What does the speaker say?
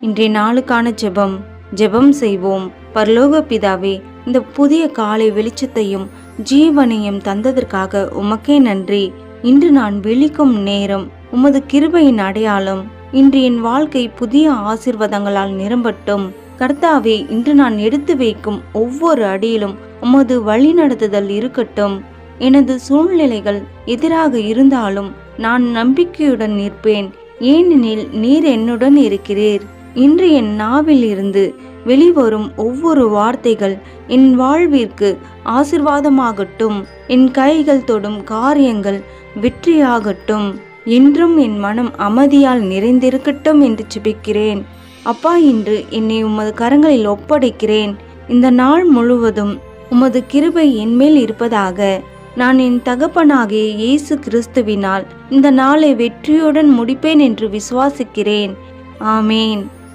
இன்றைய நாளுக்கான ஜெபம் செய்வோம். பரலோக பிதாவே, இந்த புதிய காலை வெளிச்சத்தையும் ஜீவனையும் தந்ததற்காக உமக்கே நன்றி. இன்று நான் விழிக்கும் நேரம் உமது கிருபையின் அடையாளம். இன்று என் வாழ்க்கை புதிய ஆசீர்வாதங்களால் நிரம்பட்டும். கர்த்தாவே, இன்று நான் எடுத்து வைக்கும் ஒவ்வொரு அடியிலும் உமது வழிநடத்துதல் இருக்கட்டும். எனது சூழ்நிலைகள் எதிராக இருந்தாலும் நான் நம்பிக்கையுடன் நிற்பேன், ஏனெனில் நீர் என்னுடன் இருக்கிறீர். இன்று என் நாவில் இருந்து வெளிவரும் ஒவ்வொரு வார்த்தைகள் என் வாழ்விற்கு ஆசீர்வாதமாகட்டும். என் கைகள் தொடும் காரியங்கள் வெற்றியாகட்டும். என்றும் என் மனம் அமைதியால் நிறைந்திருக்கட்டும் என்று ஜெபிக்கிறேன். அப்பா, இன்று என்னை உமது கரங்களில் ஒப்படைக்கிறேன். இந்த நாள் முழுவதும் உமது கிருபை என்மேல் இருப்பதாக. நான் என் தகப்பனாகிய இயேசு கிறிஸ்துவினால் இந்த நாளை வெற்றியுடன் முடிப்பேன் என்று விசுவாசிக்கிறேன். ஆமேன்.